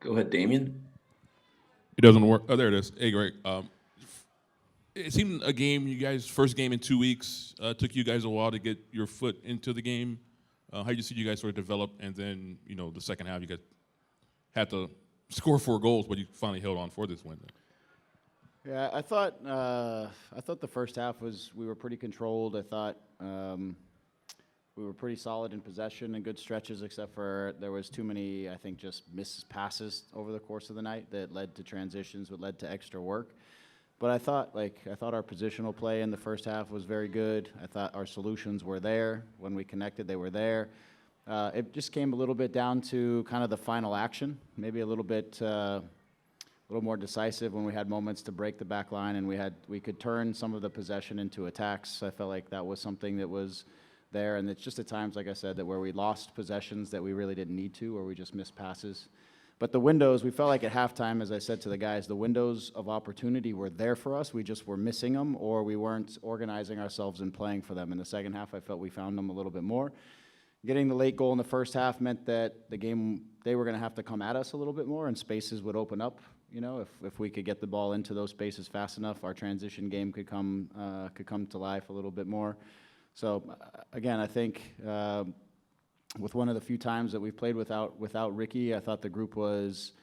Go ahead, Damien. It doesn't work. Oh, there it is. Hey, Greg. It seemed a game, you guys, first game in 2 weeks, took you guys a while to get your foot into the game. How you see you guys sort of develop, and then, the second half, you guys had to score 4 goals, but you finally held on for this win. Yeah, I thought the first half was we were pretty controlled. I thought we were pretty solid in possession and good stretches, except for there was too many, I think, just missed passes over the course of the night that led to transitions, that led to extra work. But I thought our positional play in the first half was very good. I thought our solutions were there when we connected; they were there. It just came a little bit down to kind of the final action, maybe a little bit. A little more decisive when we had moments to break the back line, and we could turn some of the possession into attacks. I felt like that was something that was there, and it's just at times, like I said, that where we lost possessions that we really didn't need to, or we just missed passes. But the windows, we felt like at halftime, as I said to the guys, the windows of opportunity were there for us. We just were missing them, or we weren't organizing ourselves and playing for them. In the second half, I felt we found them a little bit more. Getting the late goal in the first half meant that the game, they were going to have to come at us a little bit more, and spaces would open up. If we could get the ball into those spaces fast enough, our transition game could come to life a little bit more. So again, I think with one of the few times that we've played without Riqui, I thought the group was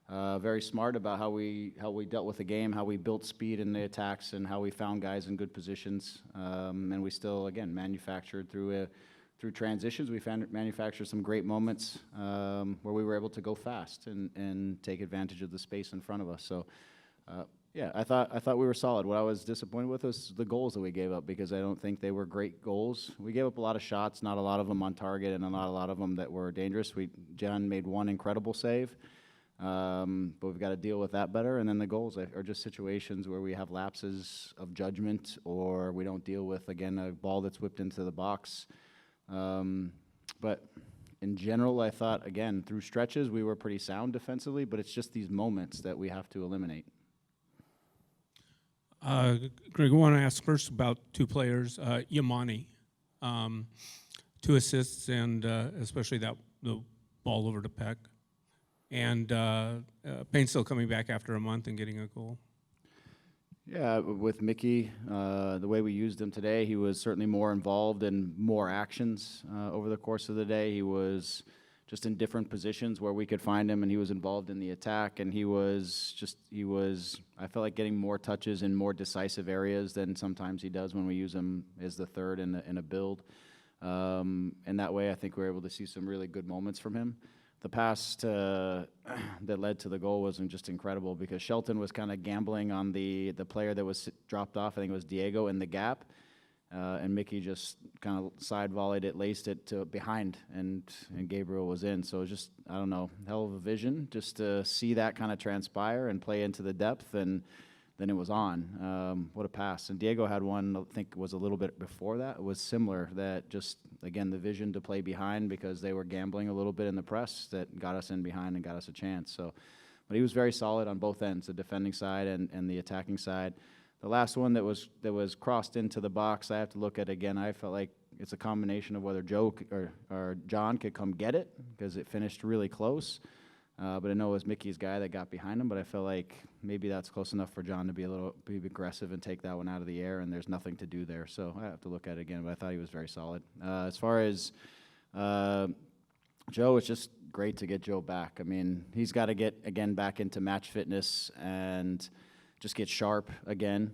very smart about how we dealt with the game, how we built speed in the attacks, and how we found guys in good positions. And we still, again, manufactured through transitions. We manufactured some great moments where we were able to go fast and take advantage of the space in front of us. So, yeah, I thought we were solid. What I was disappointed with was the goals that we gave up, because I don't think they were great goals. We gave up a lot of shots, not a lot of them on target, and not a lot of them that were dangerous. John made one incredible save, but we've got to deal with that better. And then the goals are just situations where we have lapses of judgment, or we don't deal with, again, a ball that's whipped into the box. But in general, I thought, again, through stretches, we were pretty sound defensively, but it's just these moments that we have to eliminate. Greg, I want to ask first about two players, Yamani, 2 assists, and especially the ball over to Peck. And Payne still coming back after a month and getting a goal. Yeah, with Mickey, the way we used him today, he was certainly more involved in more actions over the course of the day. He was just in different positions where we could find him, and he was involved in the attack, and he was, I felt like getting more touches in more decisive areas than sometimes he does when we use him as the third in a build. And that way, I think we were able to see some really good moments from him. The pass that led to the goal wasn't just incredible, because Shelton was kind of gambling on the player that was dropped off. I think it was Diego in the gap. And Mickey just kind of side volleyed it, laced it to behind, and Gabriel was in. So it was just, I don't know, hell of a vision just to see that kind of transpire and play into the depth, and then it was on. What a pass. And Diego had one, I think was a little bit before that. It was similar, that just, again, the vision to play behind, because they were gambling a little bit in the press, that got us in behind and got us a chance. So, but he was very solid on both ends, the defending side and the attacking side. The last one that was crossed into the box, I have to look at again. I felt like it's a combination of whether Joe or John could come get it, because it finished really close. But I know it was Mickey's guy that got behind him, but I feel like maybe that's close enough for John to be be aggressive and take that one out of the air, and there's nothing to do there. So I have to look at it again, but I thought he was very solid. As far as Joe, it's just great to get Joe back. I mean, he's got to get, again, back into match fitness and just get sharp again,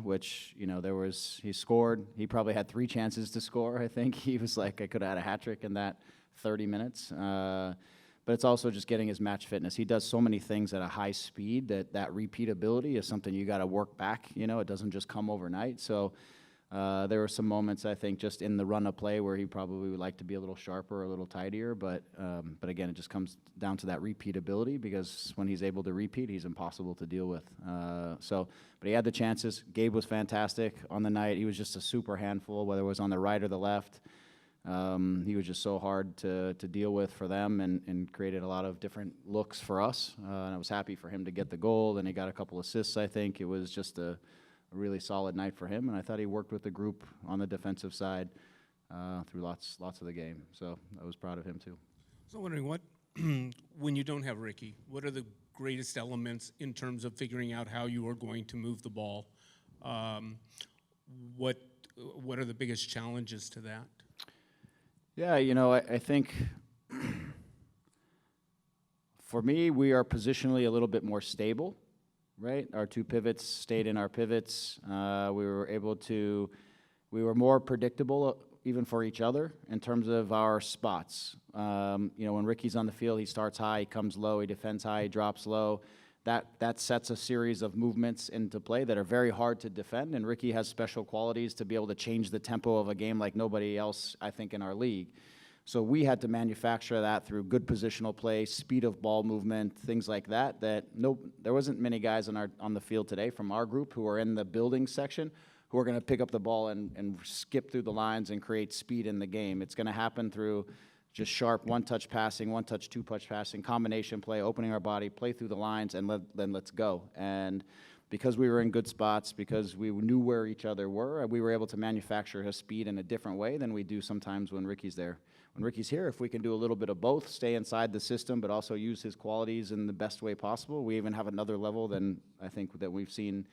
which, he scored. He probably had 3 chances to score, I think. He was like, I could have had a hat trick in that 30 minutes. But it's also just getting his match fitness. He does so many things at a high speed that repeatability is something you got to work back. It doesn't just come overnight. So there were some moments, I think, just in the run of play where he probably would like to be a little sharper, a little tidier. But again, it just comes down to that repeatability, because when he's able to repeat, he's impossible to deal with. But he had the chances. Gabe was fantastic on the night. He was just a super handful, whether it was on the right or the left. He was just so hard to deal with for them, and created a lot of different looks for us. And I was happy for him to get the goal. And he got a couple assists, I think. It was just a really solid night for him. And I thought he worked with the group on the defensive side through lots of the game. So I was proud of him, too. So I'm wondering when when you don't have Riqui, what are the greatest elements in terms of figuring out how you are going to move the ball? What are the biggest challenges to that? Yeah, you know, I think for me, we are positionally a little bit more stable, right? Our two pivots stayed in our pivots. We were more predictable even for each other in terms of our spots. You know, when Ricky's on the field, he starts high, he comes low, he defends high, he drops low. That sets a series of movements into play that are very hard to defend, and Riqui has special qualities to be able to change the tempo of a game like nobody else, I think, in our league. So we had to manufacture that through good positional play, speed of ball movement, things like that. There wasn't many guys on the field today from our group who are in the building section who are going to pick up the ball and skip through the lines and create speed in the game. It's going to happen through just sharp one-touch passing, one-touch, two-touch passing, combination play, opening our body, play through the lines, and then let's go. And because we were in good spots, because we knew where each other were, we were able to manufacture his speed in a different way than we do sometimes when Ricky's there. When Ricky's here, if we can do a little bit of both, stay inside the system, but also use his qualities in the best way possible, we even have another level than I think that we've seen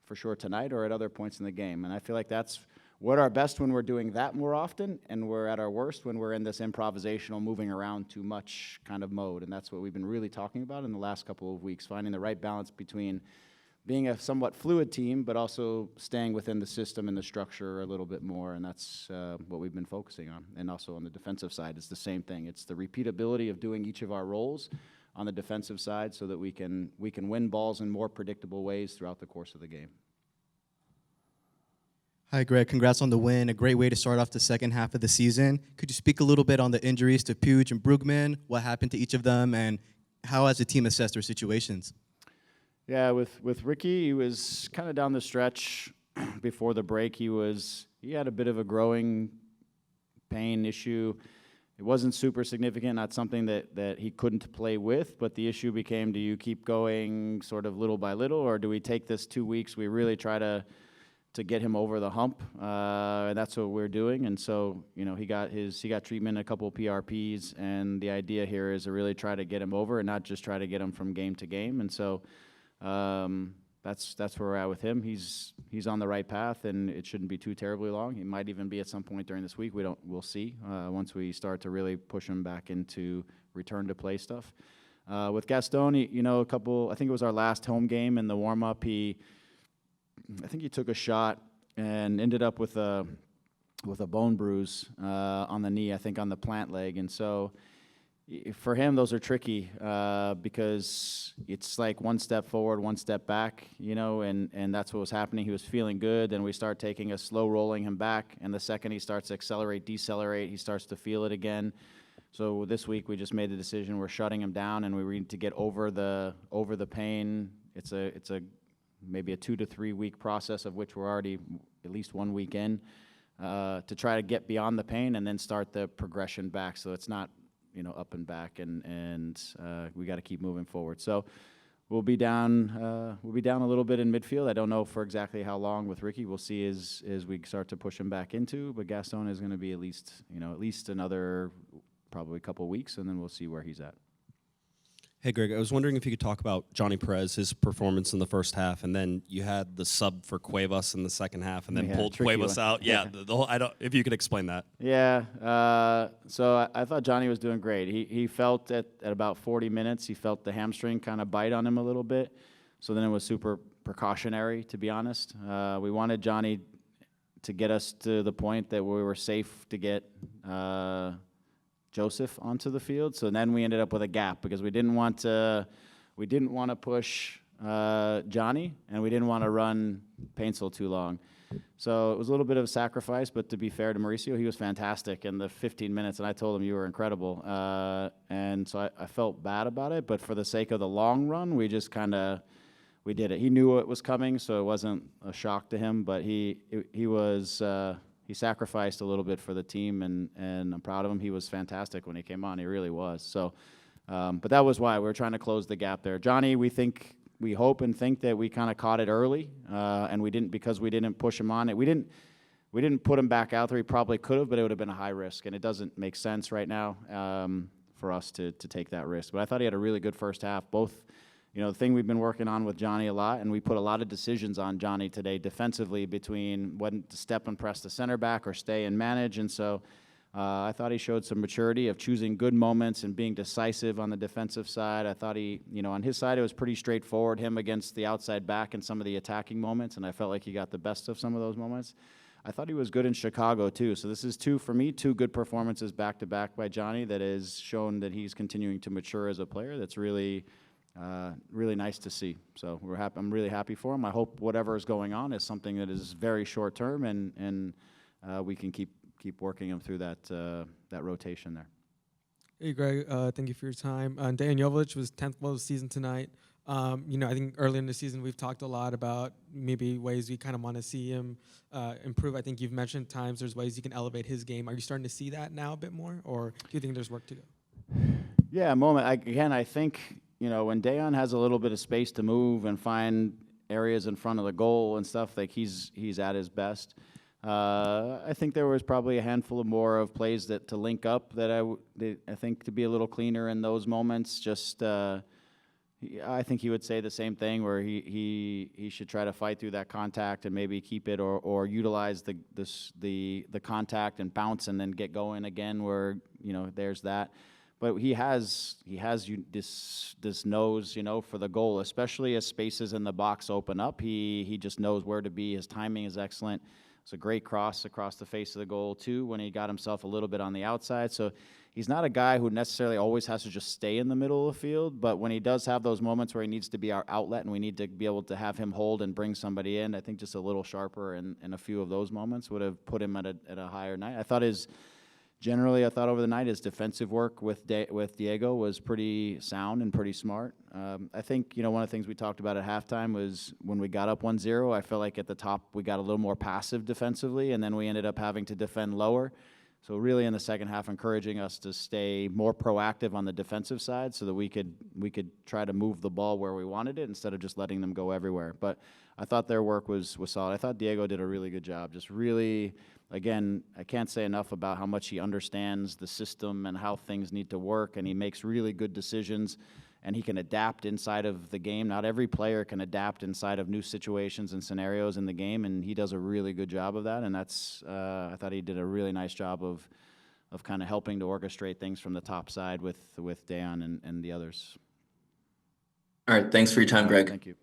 for sure tonight or at other points in the game. And I feel like that's we're at our best when we're doing that more often, and we're at our worst when we're in this improvisational, moving around too much kind of mode. And that's what we've been really talking about in the last couple of weeks, finding the right balance between being a somewhat fluid team, but also staying within the system and the structure a little bit more. And that's what we've been focusing on. And also on the defensive side, it's the same thing. It's the repeatability of doing each of our roles on the defensive side so that we can win balls in more predictable ways throughout the course of the game. Hi, Greg. Congrats on the win. A great way to start off the second half of the season. Could you speak a little bit on the injuries to Puig and Brugman, what happened to each of them, and how has the team assessed their situations? Yeah, with Riqui, he was kind of down the stretch before the break. He had a bit of a growing pain issue. It wasn't super significant, not something that he couldn't play with, but the issue became, do you keep going sort of little by little, or do we take this 2 weeks, we really try to get him over the hump, and that's what we're doing. And so, you know, he got treatment, a couple of PRPs, and the idea here is to really try to get him over and not just try to get him from game to game. And so, that's where we're at with him. He's on the right path, and it shouldn't be too terribly long. He might even be at some point during this week. We'll see once we start to really push him back into return to play stuff. With Gaston, you know, I think it was our last home game in the warm up. I think he took a shot and ended up with a bone bruise on the knee, I think on the plant leg. And so for him, those are tricky because it's like one step forward, one step back, you know, and that's what was happening. He was feeling good, then we start taking a slow rolling him back, and the second he starts to accelerate, decelerate, he starts to feel it again. So this week we just made the decision, we're shutting him down, and we need to get over the pain. It's maybe a 2 to 3 week process, of which we're already at least 1 week in, to try to get beyond the pain and then start the progression back. So it's not, you know, up and back, and we got to keep moving forward. So we'll be down a little bit in midfield. I don't know for exactly how long with Riqui. We'll see as we start to push him back into. But Gaston is going to be at least another probably couple weeks, and then we'll see where he's at. Hey, Greg, I was wondering if you could talk about Johnny Perez, his performance in the first half, and then you had the sub for Cuevas in the second half, and then pulled Cuevas out. Yeah, the whole. If you could explain that. Yeah, so I thought Johnny was doing great. He felt at about 40 minutes, he felt the hamstring kind of bite on him a little bit. So then it was super precautionary, to be honest. We wanted Johnny to get us to the point that we were safe to get Joseph onto the field. So then we ended up with a gap because we didn't want to push Johnny, and we didn't want to run Paintsel too long. So it was a little bit of a sacrifice, but to be fair to Mauricio, he was fantastic in the 15 minutes, and I told him you were incredible. And so I felt bad about it, but for the sake of the long run, we just we did it. He knew it was coming, so it wasn't a shock to him, but he sacrificed a little bit for the team, and I'm proud of him. He was fantastic when he came on. He really was. So, but that was why we were trying to close the gap there. Johnny, we hope and think that we kind of caught it early, and we didn't push him on it. We didn't put him back out there. He probably could have, but it would have been a high risk, and it doesn't make sense right now for us to take that risk. But I thought he had a really good first half. Both, the thing we've been working on with Johnny a lot, and we put a lot of decisions on Johnny today defensively between when to step and press the center back or stay and manage. And so I thought he showed some maturity of choosing good moments and being decisive on the defensive side. I thought he, on his side, it was pretty straightforward, him against the outside back in some of the attacking moments, and I felt like he got the best of some of those moments. I thought he was good in Chicago, too. So this is two good performances back-to-back by Johnny that has shown that he's continuing to mature as a player. That's really nice to see. So I'm really happy for him. I hope whatever is going on is something that is very short-term, and we can keep working him through that rotation there. Hey, Greg. Thank you for your time. Dejan Jovic was 10th goal of the season tonight. I think early in the season we've talked a lot about maybe ways we kind of want to see him improve. I think you've mentioned times there's ways he can elevate his game. Are you starting to see that now a bit more, or do you think there's work to go? Yeah, I think, when Dejan has a little bit of space to move and find areas in front of the goal and stuff, like he's at his best. I think there was probably a handful of more of plays to link up that I think to be a little cleaner in those moments. Just I think he would say the same thing, where he should try to fight through that contact and maybe keep it or utilize the contact and bounce and then get going again. Where there's that. But he has this nose, for the goal, especially as spaces in the box open up. He just knows where to be. His timing is excellent. It's a great cross across the face of the goal, too, when he got himself a little bit on the outside. So he's not a guy who necessarily always has to just stay in the middle of the field, but when he does have those moments where he needs to be our outlet and we need to be able to have him hold and bring somebody in, I think just a little sharper in a few of those moments would have put him at a higher night. I thought over the night his defensive work with Diego was pretty sound and pretty smart. I think, one of the things we talked about at halftime was when we got up 1-0, I felt like at the top we got a little more passive defensively, and then we ended up having to defend lower. So really in the second half, encouraging us to stay more proactive on the defensive side so that we could try to move the ball where we wanted it instead of just letting them go everywhere. But I thought their work was solid. I thought Diego did a really good job. Just really, again, I can't say enough about how much he understands the system and how things need to work, and he makes really good decisions, and he can adapt inside of the game. Not every player can adapt inside of new situations and scenarios in the game, and he does a really good job of that, and that's I thought he did a really nice job of kind of helping to orchestrate things from the top side with Dejan and the others. All right, thanks for your time, Greg. Thank you.